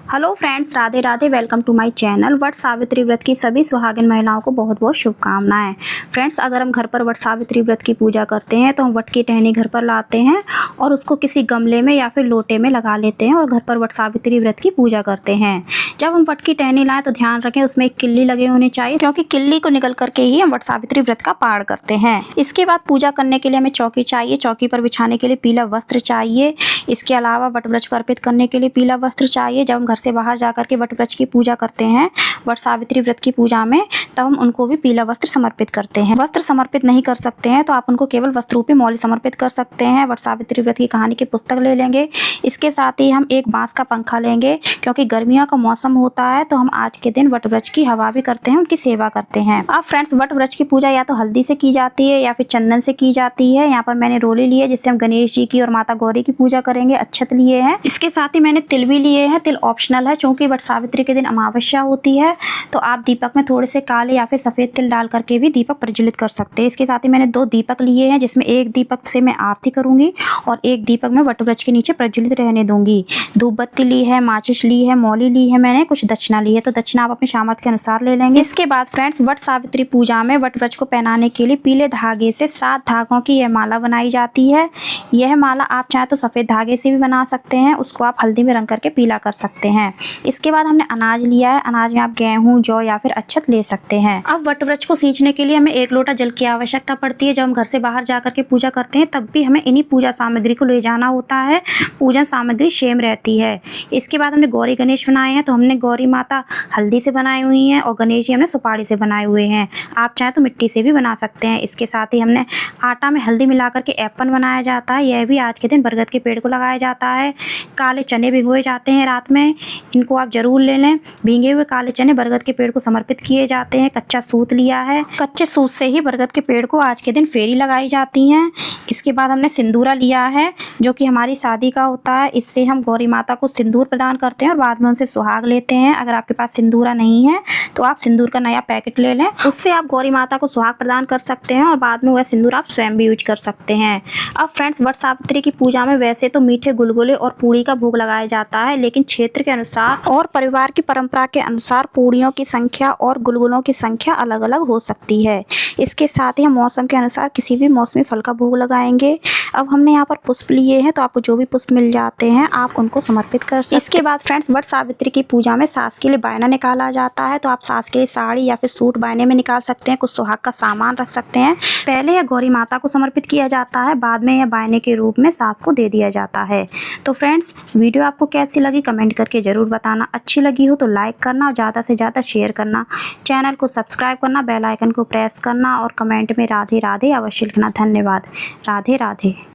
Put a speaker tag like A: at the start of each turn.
A: Hello friends, Radhe Radhe. Welcome to my channel. Vat Savitri Vrat की सभी सुहागिन महिलाओं को बहुत बहुत शुभकामनाएं। फ्रेंड्स, अगर हम घर पर वट सावित्री व्रत की पूजा करते हैं तो हम वट की टहनी घर पर लाते हैं और उसको किसी गमले में या फिर लोटे में लगा लेते हैं और घर पर वट सावित्री व्रत की पूजा करते हैं। जब हम वट की टहनी लाएं तो ध्यान रखें उसमें एक किल्ली लगे होनी चाहिए, क्योंकि किल्ली को निकल करके ही हम वट सावित्री व्रत का पाठ करते हैं। इसके बाद पूजा करने के लिए हमें चौकी चाहिए। चौकी पर बिछाने के लिए पीला वस्त्र चाहिए। इसके अलावा वट वृक्ष को अर्पित करने के लिए पीला वस्त्र चाहिए। जब हम घर से बाहर जाकर के वट वृक्ष की पूजा करते हैं वट सावित्री व्रत की पूजा में, तब हम उनको भी पीला वस्त्र समर्पित करते हैं। वस्त्र समर्पित नहीं कर सकते हैं तो आप उनको केवल वस्त्र रूपी मौली समर्पित कर सकते हैं। वट सावित्री व्रत की कहानी की पुस्तक ले लेंगे। इसके साथ ही हम एक बांस का पंखा लेंगे, क्योंकि गर्मियों का मौसम होता है तो हम आज के दिन वट वृक्ष की हवा भी करते हैं, उनकी सेवा करते हैं। अब फ्रेंड्स, वट वृक्ष की पूजा या तो हल्दी से की जाती है या फिर चंदन से की जाती है। यहाँ पर मैंने रोली ली है जिससे हम गणेश जी की और माता गौरी की पूजा करेंगे। अक्षत लिए हैं। इसके साथ ही मैंने तिल भी लिए हैं। तिल ऑप्शनल है, क्योंकि वट सावित्री के दिन अमावस्या होती है तो आप दीपक में थोड़े से काले या फिर सफेद तिल डाल करके भी दीपक प्रज्वलित कर सकते हैं। इसके साथ ही मैंने 2 दीपक लिए हैं, जिसमें एक दीपक से मैं आरती करूंगी और एक दीपक में वट वृक्ष के नीचे प्रज्वलित रहने दूंगी। धूप बत्ती ली है, माचिस ली है, मौली ली है, मैंने कुछ दक्षिणा ली है। तो दक्षिणा आप अपने सामर्थ्य के अनुसार ले लेंगे। इसके बाद फ्रेंड्स, वट सावित्री पूजा में वट वृक्ष को पहनाने के लिए पीले धागे से 7 धागों की यह माला बनाई जाती है। यह माला आप चाहे तो सफेद धागे से भी बना सकते हैं, उसको आप हल्दी में रंग करके पीला कर सकते हैं। इसके बाद हमने अनाज लिया है। अनाज में आप गेहूं, जौ या फिर अक्षत ले सकते हैं। अब वट वृक्ष को सींचने के लिए हमें 1 लोटा जल की आवश्यकता पड़ती है। जब हम घर से बाहर जाकर के पूजा करते हैं तब भी हमें इन्हीं पूजा सामग्री को ले जाना होता है। पूजन सामग्री सेम रहती है। इसके बाद हमने गौरी गणेश बनाए हैं, तो हमने गौरी माता हल्दी से बनाई हुई हैं और गणेश जी हमने सुपारी से बनाए हुए हैं। आप चाहे तो मिट्टी से भी बना सकते हैं। इसके साथ ही हमने आटा में हल्दी मिला करके ऐपन बनाया जाता है। यह भी आज के दिन बरगद के पेड़ को लगाया जाता है। काले चने भिगोए जाते हैं रात में, इनको आप जरूर ले लें। भीगे हुए काले चने बरगद के पेड़ को समर्पित किए जाते हैं। कच्चा सूत लिया है। कच्चे सूत से ही बरगद के पेड़ को आज के दिन फेरी लगाई जाती हैं। इसके बाद हमने सिंदूरा लिया है, जो कि हमारी शादी का होता है। इससे हम गौरी माता को सिंदूर प्रदान करते हैं और बाद में उनसे सुहाग लेते हैं। अगर आपके पास सिंदूरा नहीं है तो आप सिंदूर का नया पैकेट ले लें, उससे आप गौरी माता को सुहाग प्रदान कर सकते हैं और बाद में वह सिंदूर आप स्वयं भी यूज कर सकते हैं। अब फ्रेंड्स, वट सावित्री की पूजा में वैसे तो मीठे गुलगुले और पूड़ी का भोग लगाया जाता है, लेकिन क्षेत्र के अनुसार और परिवार की परंपरा के अनुसार पूड़ियों की संख्या और गुलगुलों की संख्या अलग अलग हो सकती है। इसके साथ ही हम मौसम के अनुसार किसी भी मौसमी फल का भोग लगाएंगे। अब हमने यहाँ पर पुष्प लिए हैं, तो आपको जो भी पुष्प मिल जाते हैं आप उनको समर्पित कर सकते हैं। इसके बाद फ्रेंड्स, वट सावित्री की पूजा में सास के लिए बायना निकाला जाता है, तो आप सास के लिए साड़ी या फिर सूट बायने में निकाल सकते हैं। कुछ सुहाग का सामान रख सकते हैं। पहले यह गौरी माता को समर्पित किया जाता है, बाद में यह बायने के रूप में सास को दे दिया जाता है। तो फ्रेंड्स, वीडियो आपको कैसी लगी कमेंट करके जरूर बताना। अच्छी लगी हो तो लाइक करना और ज़्यादा से ज़्यादा शेयर करना। चैनल को सब्सक्राइब करना, बेल आइकन को प्रेस करना और कमेंट में राधे राधे अवश्य लिखना। धन्यवाद। राधे राधे।